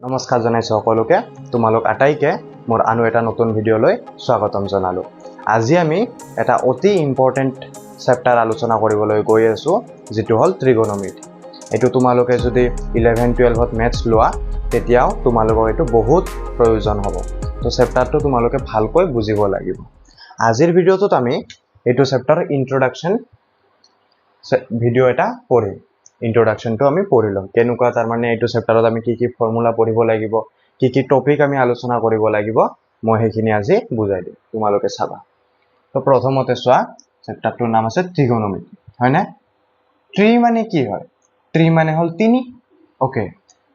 নমস্কাৰ জনাইছো সকলোকে তোমালোক আটাইকে মোৰ আনো এটা নতুন ভিডিঅ'লৈ স্বাগতম জনালো আজি আমি এটা অতি ইম্পৰ্টেন্ট চেপ্টাৰ আলোচনা কৰিবলৈ গৈ আছো যেটো হল ত্ৰিগোণমিতি এটো তোমালোকে যদি 11 12ত ম্যাথছ লোৱা তেতিয়াও তোমালোকৰ এটো বহুত প্ৰয়োজন হ'ব তো চেপ্টাৰটো তোমালোকে ভালকৈ বুজিব লাগিব আজিৰ ভিডিঅ'টোত আমি এটো চেপ্টাৰ ইন্ট্ৰোডাকচন ভিডিঅ' এটা পঢ়িম ইন্ট্ৰোডাকচন তো আমি পঢ়িলো কেনুকা তাৰ মানে এটো চেপ্টাৰত আমি কি ফৰ্মুলা পঢ়িব লাগিব কি টপিক আমি আলোচনা কৰিব লাগিব মই হেখিনি আজি বুজাই দিম তোমালোকে চাবা তো প্ৰথমতে চোৱা চেপ্টাৰটোৰ নাম আছে ত্ৰিগোণমিতি হয় না ত্ৰি মানে কি হয় ত্ৰি মানে হল তিনি ওকে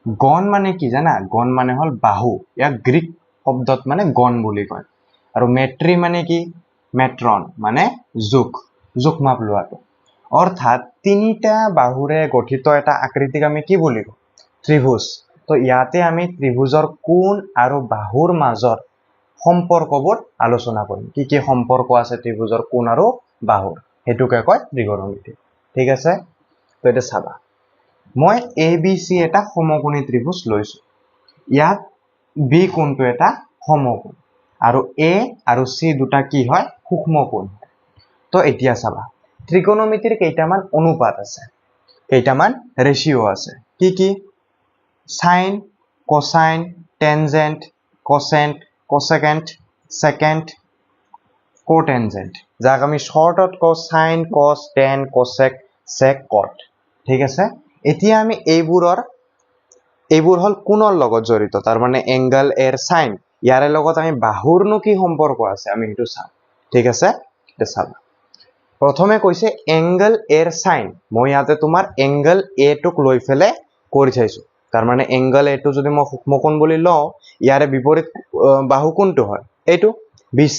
গণ মানে কি জানা গণ মানে হল বাহু ইয়া গ্ৰীক শব্দত মানে গণ বুলি কয় আৰু মেট্ৰি মানে কি মেট্ৰন মানে জোখ মাপ লোৱাটো অৰ্থাৎ তিনিটা বাহুৰে গঠিত এটা আকৃতিক আমি কি বুলি কওঁ ত্ৰিভুজ তো ইয়াতে আমি ত্ৰিভুজৰ কোণ আৰু বাহুৰ মাজৰ সম্পৰ্কবোৰ আলোচনা কৰিম কি সম্পৰ্ক আছে ত্ৰিভুজৰ কোণ আৰু বাহুৰ হেতুকে কয় ত্ৰিগোণমিতি ঠিক আছে তো এটা চাবা মই ABC এটা সমকোণী ত্ৰিভুজ লৈছো ইয়াত B কোণটো এটা সমকোণ আৰু A আৰু C দুটা কি হয় সূক্ষ্ম কোণ তো এতিয়া চাবা ত্ৰিগোণমিতিৰ কেইটামান অনুপাত আছে কেইটামান ৰেশিও আছে কি সাইন কোসাইন টেনজেন্ট কোসেন্ট কোসেকেন্ট সেকেন্ট কোটেনজেন্ট যাক আমি শর্টত কও সাইন কস টেন কোসেক সেক কট ঠিক আছে এতিয়া আমি এইবোৰ হল কোণৰ লগত জড়িত তাৰ মানে এংগল এৰ সাইন ইয়াৰে লগত আমি বাহুৰনো কি সম্পৰ্ক আছে আমি হেতু চাম ঠিক আছে এটা চাবা প্ৰথমে কৈছে এংগল এৰ সাইন মই ইয়াতে তোমাৰ এংগল এ টুক লৈ ফেলে কৰি চাইছো তাৰ মানে এংগল এ টু যদি মই সূক্ষ্মকোণ বুলি লও ইয়াৰে বিপৰীত বাহু কোনটো হয় এইটো BC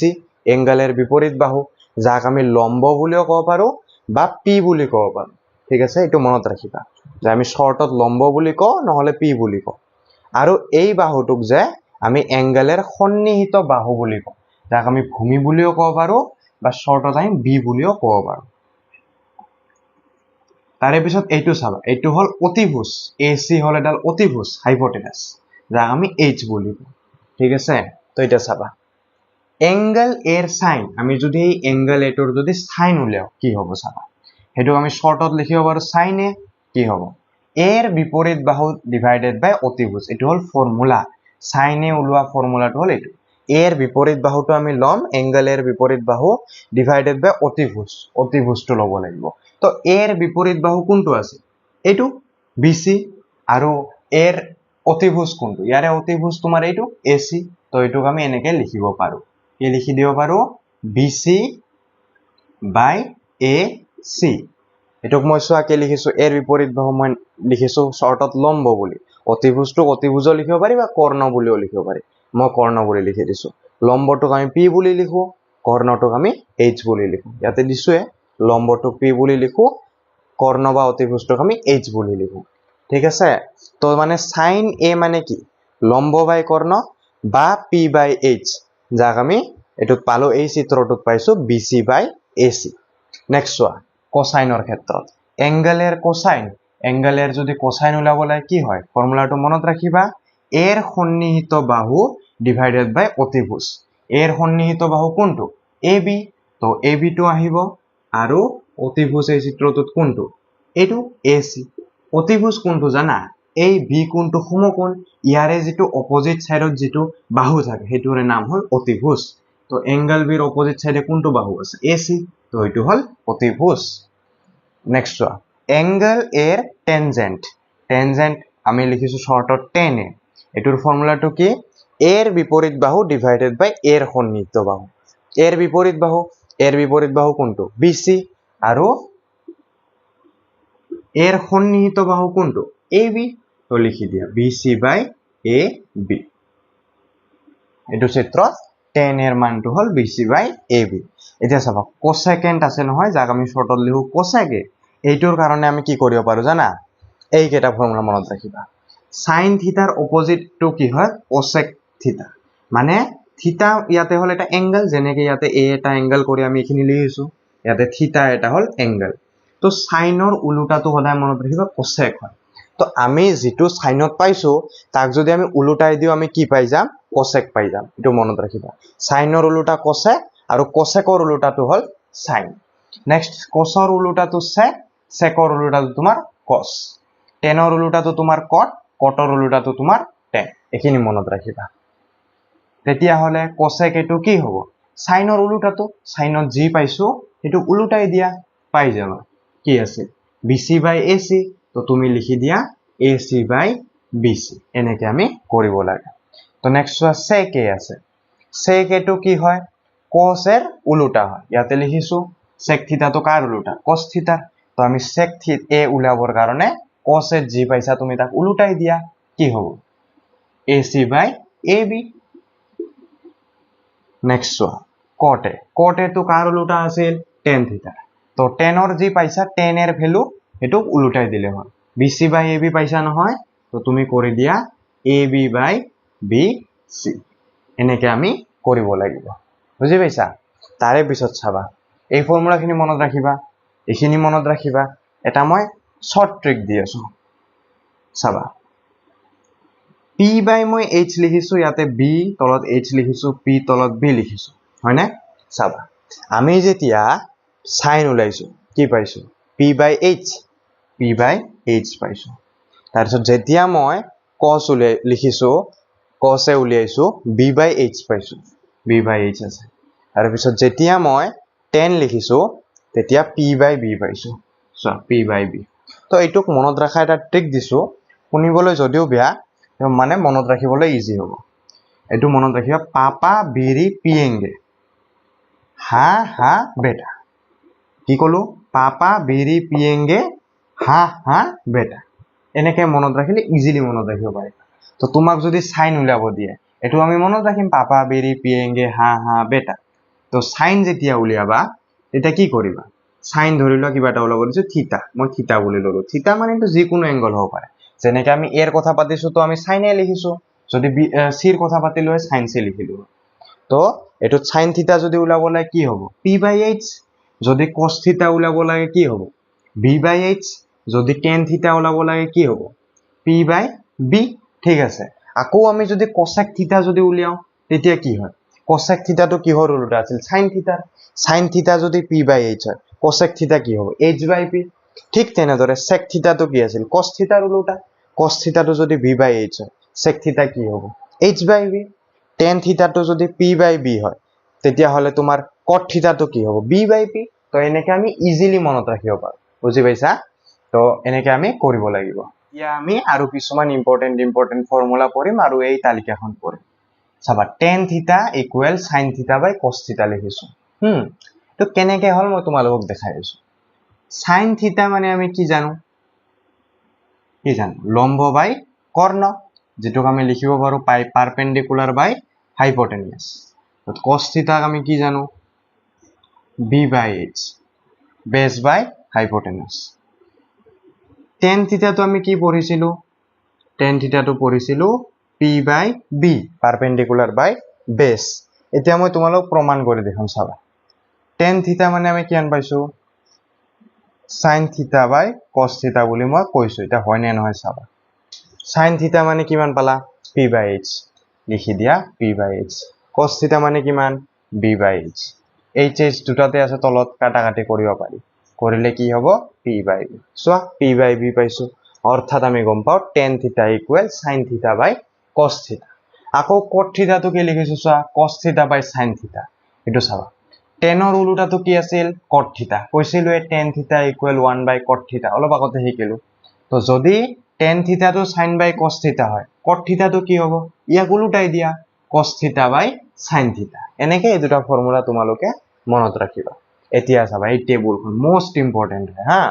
এংগল এৰ বিপৰীত বাহু যাক আমি লম্ব বুলিও ক'ব পাৰো বা P বুলি ক'ব পাৰো ঠিক আছে এটো মনত ৰাখিবা যে আমি শৰ্টত লম্ব বুলি কও নহলে P বুলি কও আৰু এই বাহুটোক যে আমি এংগলেৰ সন্নিহিত বাহু বুলি কও যাক আমি ভূমি বুলিও ক'ব পাৰো বা শৰ্টত আমি B বুলিও ক'ব পাৰো তাৰে পিছত এইটো চাবা এইটো হল অতিভুজ AC হল এডাল অতিভুজ হাইপোটেনাস যাক আমি H বুলি কও ঠিক আছে তো এটা চাবা এংগল এর সাইন আমি যদি এই এংগল এটোৰ যদি সাইন উলিয়াও কি হ'ব চাবা হেতু আমি শৰ্টত লিখিব পাৰো সাইন এ কি হ'ব এৰ বিপৰীত বাহু ডিভাইডেড বাই অতিভুজ এটো হল ফৰ্মুলা সাইন এ উলোৱা ফৰ্মুলাটো হল এটো এৰ বিপৰীত বাহুটো আমি লম এংগল এৰ বিপৰীত বাহু ডিভাইডেড বাই অতিভুজটো লব লাগিব তো এৰ বিপৰীত বাহু কোনটো আছে এইটো BC আৰু এৰ অতিভুজ কোনটো ইয়াৰে অতিভুজ তোমাৰ এইটো AC তো এটোক আমি এনেকে লিখিব পাৰো কি লিখি দিব পাৰো BC বাই AC এটোক মই সোৱাকে লিখিছো এৰ বিপৰীত বাহু মই লিখিছো শৰ্টত লম্ব বুলি অতিভুজটোক অতিভুজ লিখিব পাৰি বা কৰ্ণ বুলিও লিখিব পাৰি মই কৰ্ণ বুলি লিখি দিছো লম্বটোক আমি P বুলি লিখো কৰ্ণটোক আমি H বুলি লিখো ইয়াতে দিছোৱে লম্বটোক P বুলি লিখো কৰ্ণ বা অতিভুজটোক আমি H বুলি লিখো ঠিক আছে তো মানে সাইন A মানে কি লম্ব বাই কৰ্ণ বা P বাই H যাক আমি এটুক পালো এই চিত্ৰটোত পাইছো BC বাই AC নেক্সট চোৱা কোসাইনৰ ক্ষেত্ৰত এংগলেৰ যদি কোসাইন উলাব লাগে কি হয় ফৰ্মুলাটো মনত ৰাখিবা এৰ সন্নিহিত বাহু ডিভাইডেড বাই অতিভুজ এৰ সন্নিহিত বাহু কোনটো AB তো AB টো আহিব আৰু অতিভুজ এই চিত্ৰটোত কোনটো এইটো AC অতিভুজ কোনটো জানা এই B কোনটো সমকোণ ইয়াৰে যেটো অপোজিট সাইডত যেটো বাহু থাকে হেতুৰে নাম হল অতিভুজ তো এংগল বিৰ অপোজিট সাইডে কোনটো বাহু আছে AC তো এটো হল অতিভুজ নেক্সট এংগল এর টেনজেন্ট আমি লিখিছো শর্টত tan a এটোৰ ফৰ্মুলাটো কি এৰ বিপৰীত বাহু ডিভাইডেড বাই এৰ সন্নিহিত বাহু এৰ বিপৰীত বাহু কোনটো BC আৰু এর সন্নিহিত বাহু কোনটো AB তো লিখি দিয়া BC বাই AB এটো চিত্ৰ tan এর মানটো হল BC বাই AB এতিয়া চাবা কোসেকেন্ট আছে নহয় যাক আমি শর্টত লিখো কোসেকে এইটোৰ কাৰণে আমি কি কৰিব পাৰো জানা এই কেটা ফৰ্মুলা মনত ৰাখিবা sin থিটাৰ অপোজিট টু কি হয় কোসেক থিটা মানে থিটা ইয়াতে হল এটা এংগল যেনেকে ইয়াতে A এটা এংগল কৰি আমি এখিনি লিখিছো ইয়াতে থিটা এটা হল এংগল তো সাইনৰ উলুটাটো সদায় মনত ৰাখিবা কোসেক হয় তো আমি যেটো সাইনত পাইছো তাক যদি আমি উলটাই দিও আমি কি পাই যাম কোসেক পাই যাম এটো মনত ৰাখিবা সাইনৰ উলটা কোসেক আৰু কোসেকৰ উলটাটো হল সাইন নেক্সট কোসৰ উলটাটো সেক সেকৰ উলটাটো তোমাৰ কস টেনৰ উলটাটো তোমাৰ কট কটৰ উলটাটো তোমাৰ টেন এখিনি মনত ৰাখিবা তেতিয়া হলে কোসেক এটো কি হ'ব সাইনৰ উলটাটো সাইনত জি পাইছো এটো উলটাই দিয়া পাই যাবা কি আছে BC by AC তো তুমি লিখি দিয়া AC by BC এনেকে আমি কৰিব লাগে তো নেক্সট sec a আছে sec a তো কি হয় cos এর উল্টা হয় ইয়াতে লিখিছো sec থিটা তো কার উল্টা cos থিটা তো আমি sec a উলাবৰ কাৰণে cos এর জি পাইছা তুমি তাক উল্টাই দিয়া কি হ'ব AC by AB next cot a তো কার উল্টা আছিল tan থিটা তো tan এর জি পাইছা tan এর ভ্যালু এটো উল্টাই দিলে হয় BC by AB পাইছা নহয় তো তুমি কৰি দিয়া AB by BC এনেকে আমি কৰিব লাগিব বুজি পাইছা তাৰে পিছত চাবা এই ফৰ্মুলাখিনি মনত ৰাখিবা এখিনি মনত ৰাখিবা এটা মই শৰ্ট ট্ৰিক দি আছো চাবা P by মই H লিখিছো ইয়াতে B তলত H লিখিছো P তলত B লিখিছো হয়নে চাবা আমি যেতিয়া সাইন উলাইছো কি পাইছো P by H P by H পাইছো তাৰপিছত যেতিয়া মই cos লিখিছো cos A উলিয়াইছো B by H পাইছো B by H আছে তাৰপিছত যেতিয়া মই tan লিখিছো তেতিয়া P by B পাইছো সো P by B তো এইটোক মনত ৰাখা এটা ট্ৰিক দিছো শুনিবলৈ যদিও বেয়া মানে মনত ৰাখিবলৈ ইজি হ'ব এটো মনত ৰাখিবা পাপা বিৰি পিয়েঙ্গে হা হা বেটা কি কলো পাপা বিৰি পিয়েঙ্গে হা হা বেটা এনেকে মনত ৰাখিলে ইজিলি মনত ৰাখিব পাৰিবা তো তোমাক যদি সাইন উলাব দিয়ে এটো আমি মনত ৰাখিম পাপা বিৰি পিয়েঙ্গে হা হা বেটা তো সাইন যেতিয়া উলিয়াবা এটা কি কৰিবা সাইন ধৰিলো কিবা এটা উলাব দিছো থিটা মই থিটা বুলি ললো থিটা মানে তো যি কোনো এংগল হ'ব পাৰে যেনেকৈ আমি এৰ কথা পাতিছো তো আমি সাইন এ লিখিছো যদি সিৰ কথা পাতিলো হয় সাইন সি লিখিলো তো এটো সাইন থিটা যদি উলাব লাগে কি হ'ব P by H যদি cos থিটা উলাব লাগে কি হ'ব B by H যদি tan থিটা উলাব লাগে কি হ'ব P by B ঠিক আছে আকৌ আমি যদি cosec থিটা যদি উলিয়াও তেতিয়া কি হয় cosec থিটা তো কিহৰ উল্টা আছিল sin থিটা যদি P by H হয় cosec থিটা কি হ'ব H by P ঠিক তেনেদৰে sec থিটা তো কি আছিল cos থিটাৰ উল্টা cos থিটা তো যদি B by H হয় sec থিটা কি হ'ব H by B tan theta তো যদি P by B হয় তেতিয়া হলে তোমাৰ cot থিটা তো কি হ'ব B by P তো এনেকে আমি ইজিলি মনত ৰাখিব পাৰো বুজি পাইছা তো এনেকে আমি কৰিব লাগিব ইয়া আমি আৰু কিছুমান ইম্পৰ্টেন্ট ফৰ্মুলা পঢ়িম আৰু এই তালিকাখন পঢ়িম চাবা tan থিটা ইকুৱেল sin থিটা বাই cos থিটা লিখিছো তো কেনেকে হল মই তোমালোকক দেখাই আছো sin থিটা মানে আমি কি জানো লম্ব বাই কৰ্ণ যেটোক আমি লিখিব পাৰো পারপেন্ডিকুলার বাই হাইপোটেনিয়াস তো cos থিটা আমি কি জানো B by H base by hypotenuse tan theta তো আমি কি পঢ়িছিলো tan থিটা তো পঢ়িছিলো P by B perpendicular by base এতিয়া মই তোমালোক প্ৰমাণ কৰি দেখাম চাবা tan থিটা মানে আমি কিমান পাইছো sin থিটা বাই cos থিটা বুলি মই কৈছো এটা হয় নে নহয় চাবা sin থিটা মানে কিমান পালা P by H লিখি দিয়া P by H cos থিটা মানে কিমান B by H H দুটাতে আছে তলত কাটাকাটি কৰিব পাৰি কৰিলে কি হ'ব P by B so P by B পাইছো অৰ্থাৎ আমি গম পাও tan থিটা ইকুৱেল sin থিটা বাই cos থিটা আকৌ cot থিটা তো কি লিখিছো সো cos থিটা বাই sin থিটা এটো চাবা tan এর উল্টা তো কি আছিল cot থিটা কৈছিলো tan থিটা ইকুৱেল 1 বাই cot থিটা অলপ আগতে শিকিলো তো যদি tan থিটা তো sin বাই cos থিটা হয় cot থিটা তো কি হ'ব ইয়াক উল্টাই দিয়া cos থিটা বাই sin থিটা এনেকে এই দুটা ফৰ্মুলা তোমালোকে মনত ৰাখিবা এতিয়া চাবা এই টেবুলখন মোস্ট ইম্পৰ্টেন্ট হা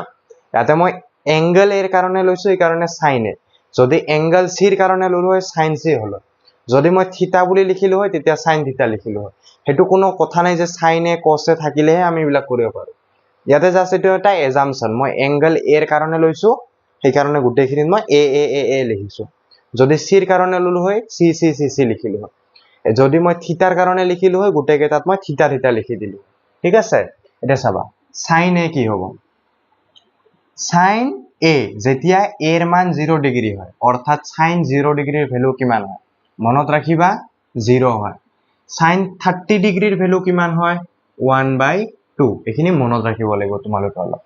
ইয়াতে মই এংগল এৰ কাৰণে লৈছো এই কাৰণে sin এ যদি এংগল সিৰ কারণে ললো হয় sin সি হলো যদি মই থিটা বুলি লিখিলো হয় তেতিয়া sin থিটা লিখিলো হয় হেতু কোনো কথা নাই যে sin এ cos এ থাকিলেহে আমি ইবিলাক কৰিব পাৰো ইয়াতে জাস্ট এটো এটা এজাম্পশন মই এংগল এৰ কাৰণে লৈছো সেই কাৰণে গুটেখিনিত মই এ লিখিছো যদি সিৰ কাৰণে ললো হয় সি লিখিলো হয় যদি মই থিটাৰ কারণে লিখিলো হয় গুটে কেটাত মই থিটা লিখি দিলো ঠিক আছে এটা চাবা sin এ কি হ'ব sin এ যেতিয়া এৰ মান 0 ডিগ্ৰী হয় অৰ্থাৎ sin 0 ডিগ্ৰীৰ ভ্যালু কিমান হয় মনত ৰাখিবা 0 হয় sin 30 ডিগ্ৰীৰ ভ্যালু কিমান হয় 1/2 এখিনি মনত ৰাখিব লাগিব তোমালোকে অলপ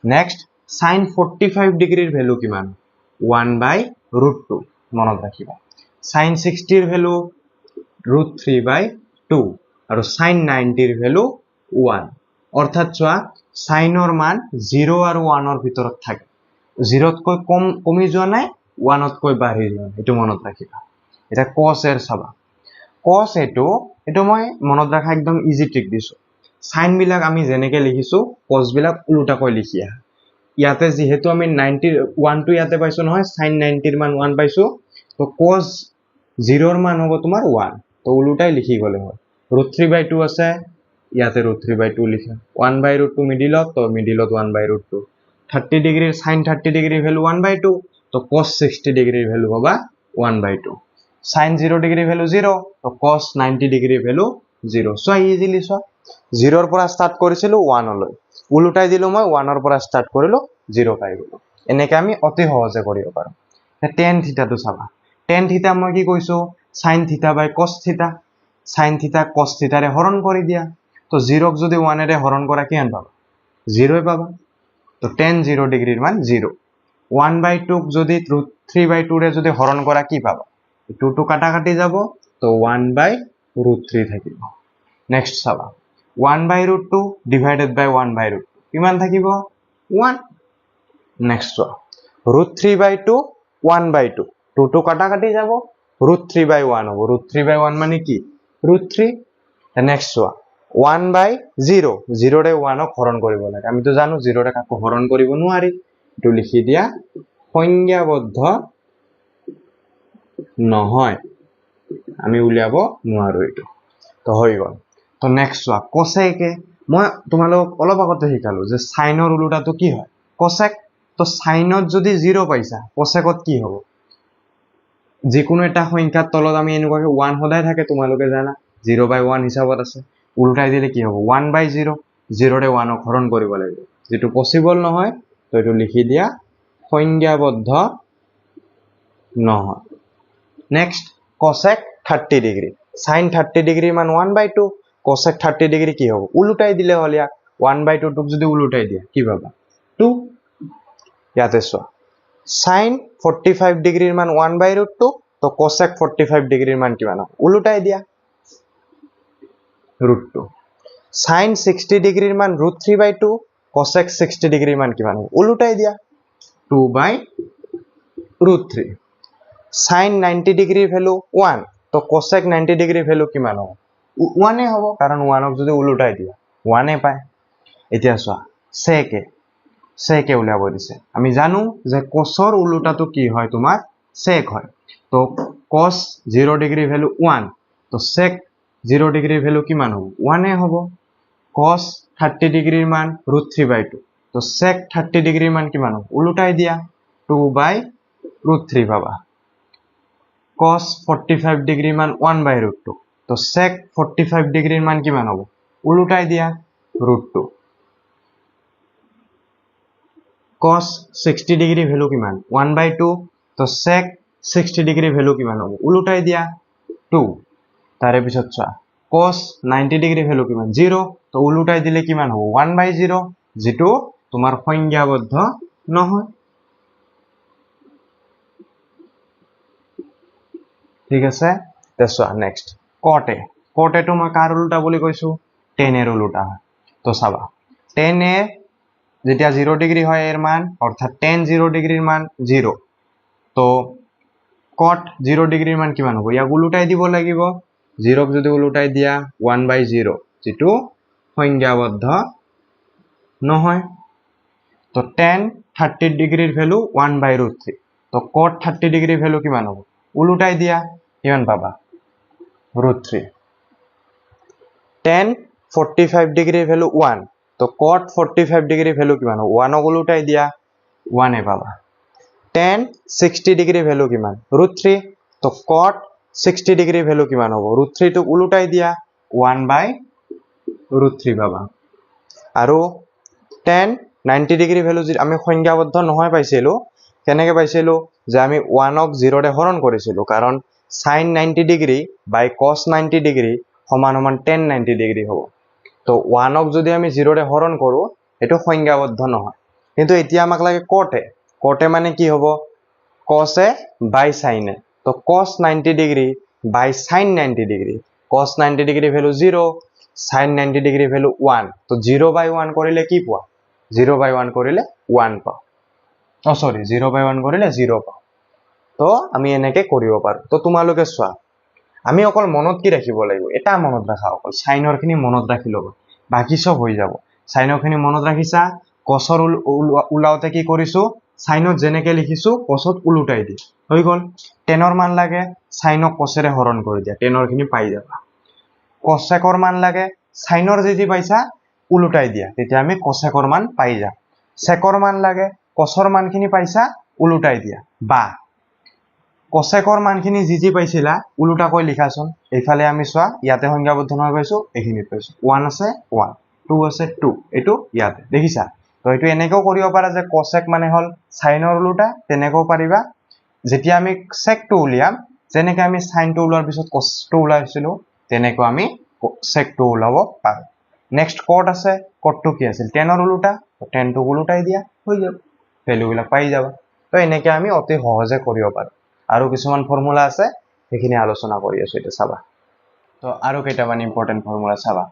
নেক্সট sin 45 ডিগ্ৰীৰ ভ্যালু কিমান 1/√2 মনত ৰাখিবা sin 60 ৰ ভ্যালু √3/2 আৰু sin 90 ৰ ভ্যালু 1 অৰ্থাৎ চোৱা সাইনৰ মান 0 আৰু 1 ৰ ভিতৰত থাকে 0 তকৈ কমি যোৱা নাই 1 তকৈ বাঢ়ি যোৱা নাই এটো মনত ৰাখিবা এটা cos এৰ চাবা cos এটো মই মনত ৰাখা একদম ইজি ট্ৰিক দিছো সাইন বিলাক আমি যেনেকে লিখিছো cos বিলাক উল্টাকৈ লিখি আহা ইয়াতে যেহেতু আমি 90 1 টো ইয়াতে পাইছো নহয় sin 90 ৰ মান 1 পাইছো তো cos 0 ৰ মান হ'ব তোমাৰ 1 তো উল্টাই লিখি গলে হয় √3/2 আছে ইয়াতে √3/2 লিখা 1/√2 মিডিলত তো মিডিলত 1/√2 30 ডিগ্ৰীৰ sin 30 ডিগ্ৰীৰ ভ্যালু 1/2 তো cos 60 ডিগ্ৰীৰ ভ্যালু হবা 1/2 sin 0 ডিগ্ৰীৰ ভ্যালু 0 তো cos 90 ডিগ্ৰীৰ ভ্যালু 0 সো ইজিলি সো 0 ৰ পৰা স্টাৰ্ট কৰিছিলো 1 লৈ উল্টাই দিলো মই 1 ৰ পৰা স্টাৰ্ট কৰিলো 0 পাই গলো এনেকৈ আমি অতি সহজে কৰিব পাৰো tan থিটা টো চাবা tan থিটা মই কি কৈছো sin থিটা বাই cos থিটা sin থিটা cos থিটাৰে হৰণ কৰি দিয়া তো 0 ক যদি 1 এৰে হৰণ কৰা কিমান পাবা 0 পাবা তো tan 0 ডিগ্ৰীৰ মান 0 1/2 ক যদি √3/2 ৰে যদি হৰণ কৰা কি পাবা 2 টো কাটা কাটি যাব তো 1/√3 থাকিব নেক্সট চাবা 1/√2 ডিভাইডেড বাই 1/√2 কিমান থাকিব 1 নেক্সট √3/2 1/2 2 টো কাটা কাটি যাব √3/1 হ'ব √3/1 মানে কি √3 নেক্সট 1/0 0 ৰে 1 ক হৰণ কৰিব লাগে আমি তো জানো 0 ৰে কাকো হৰণ কৰিব নোৱাৰি এটো লিখি দিয়া সংজ্ঞাবদ্ধ নহয় আমি উলিয়াব নোৱাৰো এটো তো হৈ গল তো নেক্সট cosec মই তোমালোক অলপ আগতে শিকালো যে সাইনৰ উল্টাটো কি হয় cosec তো সাইনত যদি 0 পাইছা cosecত কি হ'ব যিকোনো এটা সংখ্যাৰ তলত আমি এনেকুৱাকে 1 সদায় থাকে তোমালোকে জানা 0/1 হিচাপত আছে উল্টাই দিলে কি হ'ব 1/0 0 ৰে 1 ক হৰণ কৰিব লাগিব যেটো পসিবল নহয় তো এটো লিখি দিয়া সংজ্ঞাবদ্ধ নহয় নেক্সট cosec 30 ডিগ্ৰী sin 30 ডিগ্ৰীৰ মান 1/2 cosec 30 ডিগ্ৰী কি হ'ব উল্টাই দিলে হল ইয়াক 1/2 টোক যদি উল্টাই দিয়া কি পাবা 2 ইয়াতে চোৱা sin 45 ডিগ্ৰীৰ মান 1/√2 তো cosec 45 ডিগ্ৰীৰ মান কিমান হ'ব উল্টাই দিয়া √2 sin 60 ডিগ্ৰীৰ মান √3/2 cosec 60 ডিগ্ৰীৰ মান কিমান হ'ব উল্টাই দিয়া 2/√3 sin 90 ডিগ্ৰীৰ ভ্যালু 1 তো cosec 90 ডিগ্ৰীৰ ভ্যালু কিমান হ'ব 1 এ হ'ব কাৰণ 1 ক যদি উল্টাই দিয়া 1 এ পায় এতিয়া চোৱা sec উলিয়াব দিছে আমি জানো যে cosৰ উল্টাটো কি হয় তোমাৰ sec হয় তো cos 0 ডিগ্ৰী ভ্যালু 1 তো sec 0 ডিগ্ৰীৰ ভ্যালু কিমান হ'ব 1 এ হ'ব cos 30 ডিগ্ৰীৰ মান √3/2 তো sec 30 ডিগ্ৰীৰ মান কিমান হ'ব উল্টাই দিয়া 2/√3 পাবা cos 45 ডিগ্ৰীৰ মান 1/√2 তো sec 45 ডিগ্ৰীৰ মান কিমান হ'ব উল্টাই দিয়া √2 cos 60 ডিগ্ৰী ভ্যালু কিমান 1/2 তো sec 60 ডিগ্ৰী ভ্যালু কিমান হ'ব উল্টাই দিয়া 2 তাৰে পিছত চোৱা cos 90 ডিগ্ৰী ভ্যালু কিমান 0 তো উল্টাই দিলে কিমান হ'ব 1/0 যেটো তোমাৰ সংজ্ঞাবদ্ধ নহয় ঠিক আছে তেছোৱা নেক্সট cot টো মই কাৰ উল্টা বুলি কৈছো tan এৰ উল্টা হয় তো চাবা tan এ যেতিয়া 0 ডিগ্ৰী হয় এৰ মান অৰ্থাৎ tan 0 ডিগ্ৰীৰ মান 0 তো cot 0 ডিগ্ৰীৰ মান কিমান হ'ব ইয়াক উল্টাই দিব লাগিব 0 ক যদি উল্টাই দিয়া 1/0 যেটো সংজ্ঞাবদ্ধ নহয় তো tan 30 ডিগ্ৰীৰ ভ্যালু 1/√3 তো cot 30 ডিগ্ৰীৰ ভ্যালু কিমান হ'ব উল্টাই দিয়া কিমান পাবা √3 tan 45 ডিগ্ৰীৰ ভ্যালু 1 তো cot 45 ডিগ্ৰীৰ ভ্যালু কিমান হ'ব 1 ক উল্টাই দিয়া 1 এ পাবা tan 60 ডিগ্ৰীৰ ভ্যালু কিমান √3 তো cot 60 ডিগ্ৰীৰ ভ্যালু কিমান হ'ব √3 টোক উল্টাই দিয়া 1/√3 পাবা আৰু tan 90 ডিগ্ৰী ভ্যালু যদি আমি সংজ্ঞাবদ্ধ নহয় পাইছিলো কেনেকৈ পাইছিলো যে আমি 1 ক 0 ৰে হৰণ কৰিছিলো কাৰণ sin 90 ডিগ্ৰী বাই cos 90 ডিগ্ৰী সমান সমান tan 90 ডিগ্ৰী হ'ব তো 1 ক যদি আমি 0 ৰে হৰণ কৰো এটো সংজ্ঞাবদ্ধ নহয় কিন্তু এতিয়া আমাক লাগে cot মানে কি হ'ব cos এ বাই sin এ তো cos 90 ডিগ্ৰী বাই sin 90 degree cos 90 degree value 0 sin 90 degree value 1 তো 0 বাই 1 কৰিলে কি পোৱা 0 বাই 1 কৰিলে 1 পাও ও সৰি 0 বাই 1 কৰিলে 0 পাও তো আমি এনেকে কৰিব পাৰো তো তোমালোকে চোৱা আমি অকল মনত কি ৰাখিব লাগিব এটা মনত ৰাখা অকল সাইনৰ খিনি মনত ৰাখি লব বাকি সব হৈ যাব সাইনৰ খিনি মনত ৰাখিছা cosৰ উলাওতে কি কৰিছো সাইনত যেনেকে লিখিছো cosত উলুটাই দি হৈ গল tanৰ মান লাগে সাইনক cosৰে হৰণ কৰি দিয়া tanৰ খিনি পাই যাবা cosecৰ মান লাগে সাইনৰ যি পাইছা উলুটাই দিয়া তেতিয়া আমি cosecৰ মান পাই যাম secৰ মান লাগে cosৰ মান খিনি পাইছা উলুটাই দিয়া বা cosecৰ মানখিনি যি পাইছিলা উলুটা কৈ লিখাছোন এইফালে আমি সোয়া ইয়াতে সংজ্ঞাবদ্ধ নহয় পাইছো এখিনিত পাইছো 1 আছে 1 2 আছে 2 এটো ইয়াতে দেখিছা তো এটো এনেকৈ কৰিব পাৰা যে cosec মানে হল sinৰ উলুটা তেনেকৈ পাৰিবা যেতিয়া আমি sec টো উলিয়াম যেনেকৈ আমি sin টো উলোৱাৰ পিছত cos টো উলাইছিলো তেনেকৈ আমি sec টো উলাব পাৰো নেক্সট cot আছে cot টো কি আছিল tanৰ উলুটা tan টো উলুটাই দিয়া হৈ যাব ভ্যালু বিলাক পাই যাবা তো এনেকৈ আমি অতি সহজে কৰিব পাৰো আৰু কিছুমান ফৰ্মুলা আছে সেইখিনি আলোচনা কৰি আছো এটা চাবা তো আৰু কেইটামান ইম্পৰ্টেন্ট ফৰ্মুলা চাবা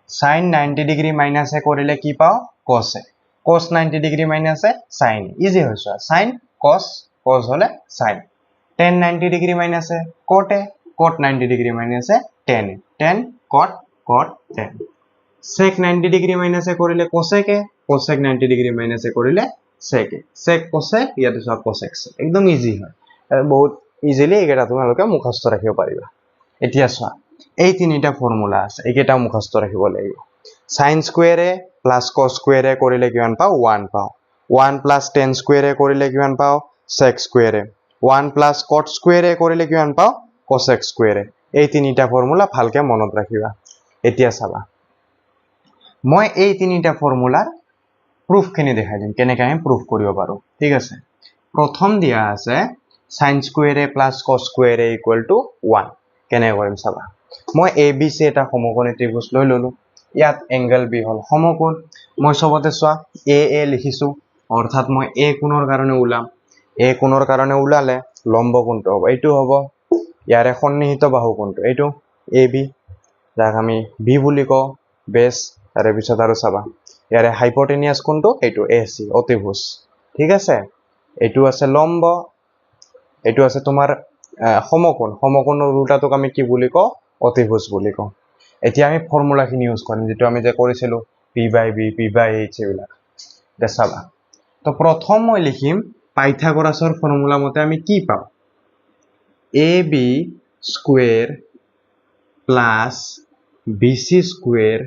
sin 90 ডিগ্ৰী মাইনাস এ কৰিলে কি পাও cos A cos 90 degree minus A sin easy হৈছে sin cos cos হলে sin tan 90 degree minus A cot A cot 90 degree minus A tan A tan cot cot tan sec 90 degree minus A কৰিলে cosec A cosec 90 degree minus A কৰিলে sec এ sec cosec ইয়াতে সব cosec একদম easy হয় বহুত easily একেটা তোমালোকে মুখস্থ ৰাখিব পাৰিবা এতিয়া চোৱা এই তিনিটা ফৰ্মুলা আছে একেটা মুখস্থ ৰাখিব লাগিব sin স্কয়াৰ এ প্লাস cos স্কয়াৰ এ কৰিলে কিমান পাও 1 পাও 1 প্লাস tan স্কয়াৰ এ কৰিলে কিমান পাও sec স্কয়াৰ এ 1 প্লাস cot স্কয়াৰ এ কৰিলে কিমান পাও cosec স্কয়াৰ এ এই তিনিটা ফৰ্মুলা ভালকে মনত ৰাখিবা এতিয়া চাবা মই এই তিনিটা ফৰ্মুলাৰ প্ৰুফ খিনি দেখাই দিম কেনেকৈ আমি প্ৰুফ কৰিব পাৰো ঠিক আছে প্ৰথম দিয়া আছে sin square A plus cos square A equal to 1 কেনে কৰিম চাবা মই abc এটা সমকোণী ত্ৰিভুজ লৈ ললো ইয়াত এংগল b হল সমকোণ মই সবতে চোৱা a লিখিছো অৰ্থাৎ মই a কোণৰ কাৰণে উলাম a কোণৰ কাৰণে উলালে লম্ব কোণটো হ'ব এইটো হ'ব ইয়াৰে সন্নিহিত বাহু কোণটো এইটো ab যাক আমি b বুলি কও বেস তাৰে পিছত আৰু চাবা ইয়াৰে হাইপোটেনিয়াস কোণটো এইটো ac অতিভুজ ঠিক আছে এইটো আছে লম্ব এইটো আছে তোমাৰ সমকোণৰ উল্টাটোক আমি কি বুলি কও অতিভুজ বুলি কও এতিয়া আমি ফৰ্মুলা খিনি ইউজ কৰিম যেটো আমি যে কৰিছিলো p/b p/h এবিলাক দেখাবা তো প্ৰথম মই লিখিম পাইথাগোৰাছৰ ফৰ্মুলা মতে আমি কি পাও ab square plus bc square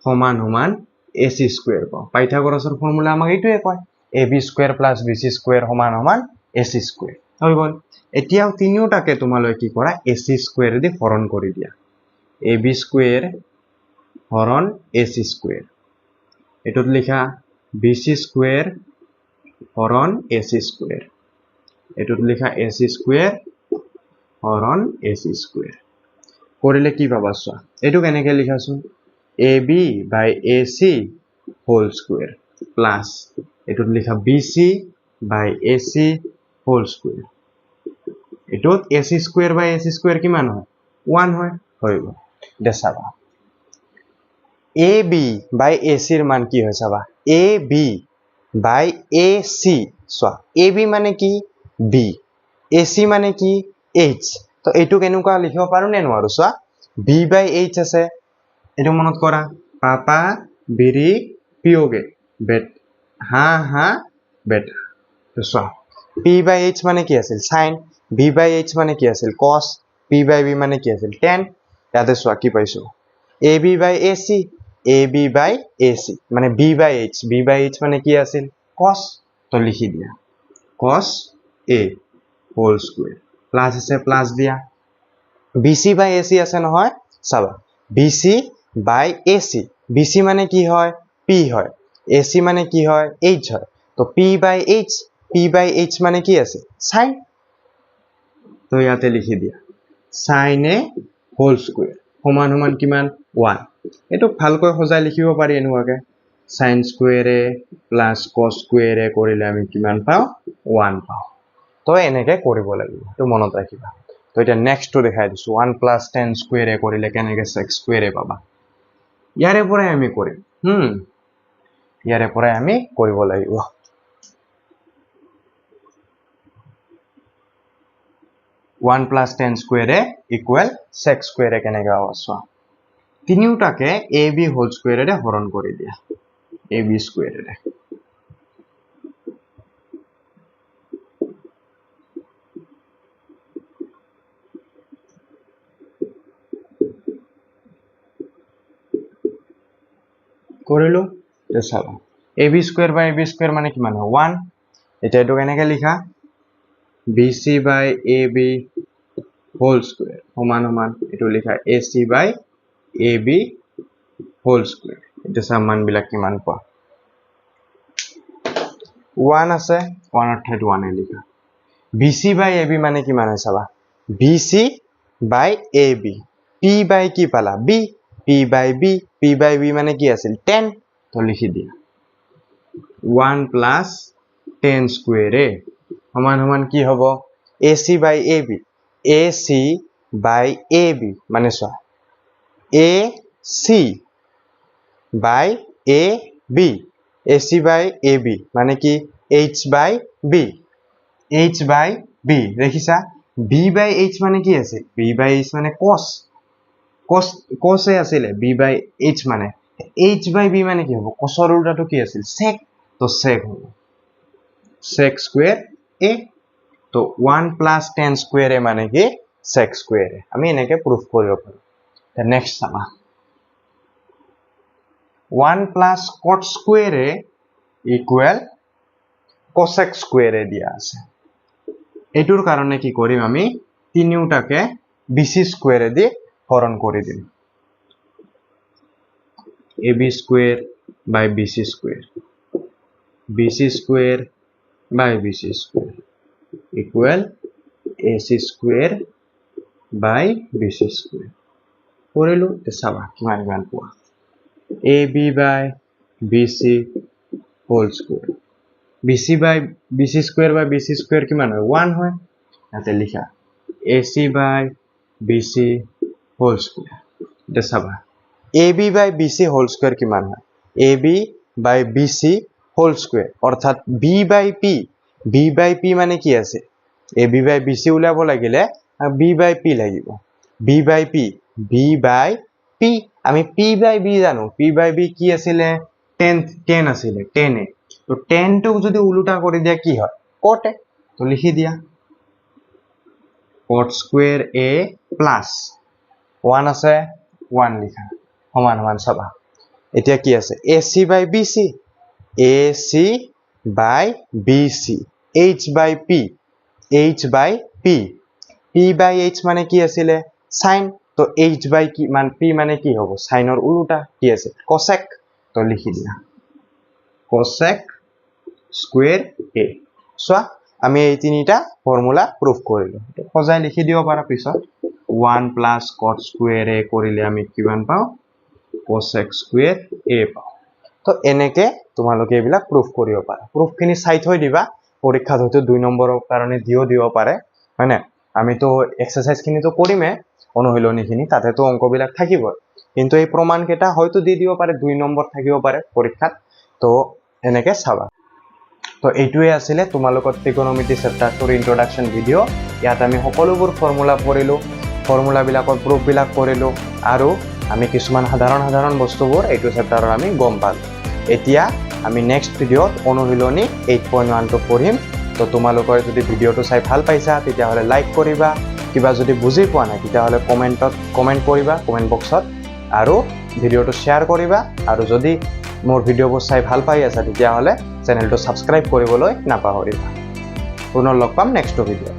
সমান সমান ac স্কয়াৰ পাও পাইথাগোৰাছৰ ফৰ্মুলা আমাক এইটোৱে কয় ab square plus bc square সমান সমান ac স্কয়াৰ হৈ গল এতিয়াও তিনিওটাকে তোমালৈ কি কৰা ac স্কয়াৰ দি হৰণ কৰি দিয়া ab স্কয়াৰ হৰণ ac স্কয়াৰ এটোত লিখা bc স্কয়াৰ হৰণ ac স্কয়াৰ এটোত লিখা ac স্কয়াৰ হৰণ ac স্কয়াৰ কৰিলে কি পাবা চোৱা এটো কেনেকৈ লিখাছোন ab by ac whole square plus এটোত লিখা bc by ac whole square এটোত ac square by ac square কিমান হয় 1 হয় হৈ গল দেখাবা ab by ac এর মান কি হয় চাবা ab by ac চোৱা ab মানে কি b ac মানে কি h তো এটো কেনেকুৱা লিখিব পাৰো নে নোৱাৰো চোৱা b by h আছে এটো মনত কৰা পাপা বিৰি পিয়োগে বেট হা বেট তো চোৱা p by h মানে কি আছিল sin b by h মানে কি আছিল cos p by b মানে কি আছিল tan ইয়াতে চোৱা কি পাইছো ab by ac মানে b by h মানে কি আছিল cos তো লিখি দিয়া cos a whole square plus আছে প্লাস দিয়া bc by ac আছে নহয় চাবা bc by ac bc মানে কি হয় p হয় AC মানে কি হয় h হয় তো p by h মানে কি আছে sin তো ইয়াতে লিখি দিয়া sin a whole square সমান সমান কিমান 1 এটো ভালকৈ সজাই লিখিব পাৰি এনেকুৱাকে sin square a plus cos square a কৰিলে আমি কিমান পাও 1 পাও তো এনেকে কৰিব লাগিব তো মনত ৰাখিবা তো এটা নেক্সট তো দেখাই দিছো 1 plus tan square a কৰিলে কেনেকে sec square a পাবা ইয়াৰে পৰাই আমি কৰিম ইয়াৰে পৰাই আমি কৰিব লাগিব 1 plus tan square a equal sec square a কেনেকে পাবা চোৱা তিনিওটাকে ab whole square এৰে হৰণ কৰি দিয়া ab square এৰে কৰিলো তে চাবা ab square by ab square মানে কিমান হয় 1 এটা এটো কেনেকে লিখা bc by ab whole square সমান সমান এটো লিখা ac by ab whole square এটা সমান বিলাক কিমান পোৱা 1 আছে 1 অৰ ঠাইত 1 এ লিখা bc by ab মানে কিমান হয় চাবা bc by ab p by কি পালা b p by b মানে কি আছিল 10 তো লিখি দিয়া 1 plus tan square a সমান সমান কি হ'ব ac by ab মানে চোৱা ac by ab ac by ab মানে কি h by b দেখিছা b by h মানে কি আছে b by h মানে cos এ আছিল b by h মানে h by b মানে কি হ'ব cosৰ উল্টাটো কি আছিল sec তো sec হ'ব sec square a তো 1 plus tan square a মানে কি sec square a আমি এনেকে প্রুফ কৰিব পাৰো তে নেক্সট চাবা 1 plus cot square a equal cosec square a দিয়া আছে এটোৰ কাৰণে কি কৰিম আমি তিনিওটাকে bc square এ দি হৰণ কৰি দিম ab square by bc square by bc square equal ac square by bc square কৰিলো তে চাবা কিমান কিমান পোৱা ab by bc whole square bc by bc square by bc square কিমান হয় 1 হয় ইয়াতে লিখা ac by bc whole square তে চাবা ab by bc whole square কিমান হয় ab by bc whole square অৰ্থাৎ b by p মানে কি আছে ab by bc উলাব লাগিলে b by p লাগিব b by p আমি p by b জানো p by b কি আছিল 10 আছিল 10 এ তো 10 টো যদি উল্টা কৰি দিয়া কি হয় cot এ তো লিখি দিয়া cot square a plus 1 আছে 1 লিখা সমান সমান চাবা এতিয়া কি আছে ac by bc h by p p by h মানে কি আছিল sin তো h by কি মান p মানে কি হ'ব sin অর উল্টা কি আছে cosec তো লিখি দিয়া cosec square a সো আমি এই তিনিটা ফর্মুলা প্রুফ কৰিলো সজাই লিখি দিব পাৰা পিছত 1 plus cot square a কৰিলে আমি কিমান পাও cosec square a পাও তো এনেকে তোমালোকে এবিলা প্রুফ কৰিব পাৰা প্ৰুফখিনি চাই থৈ দিবা পৰীক্ষাত হয়তো 2 নম্বৰৰ কাৰণে দিব পাৰে মানে আমি তো এক্সাৰসাইজ খিনি তো কৰিমে অনুশীলনীখিনি তাতে তো অঙ্কবিলাক থাকিব কিন্তু এই প্ৰমাণ কেটা হয়তো দিব পাৰে 2 নম্বৰ থাকিব পাৰে পৰীক্ষাত তো এনেকে চাবা তো এইটোৱে আছিল তোমালোকৰ ত্ৰিকোণমিতি চেপ্টাৰটোৰ ইন্ট্ৰোডাকশন ভিডিও ইয়াত আমি সকলোবোৰ ফৰ্মুলা পঢ়িলো ফৰ্মুলা বিলাকৰ প্ৰুফ বিলাক কৰিলো আৰু আমি কিছুমান সাধাৰণ বস্তুবোৰ এইটো চেপ্টাৰৰ আমি গম পালো এতিয়া আমি নেক্সট ভিডিওত অনুশীলনী 8.1 টো পঢ়িম তো তোমালোকৰ যদি ভিডিওটো চাই ভাল পাইছা তেতিয়া হলে লাইক কৰিবা কিবা যদি বুজি পোৱা নাই তেতিয়া হলে কমেন্ট কৰিবা কমেন্ট বক্সত আৰু ভিডিওটো শেয়াৰ কৰিবা আৰু যদি মোৰ ভিডিওবোৰ চাই ভাল পাই আছা তেতিয়া হলে চেনেলটো সাবস্ক্ৰাইব কৰিবলৈ নাপাহৰিবা পুনৰ লগ পাম নেক্সট ভিডিও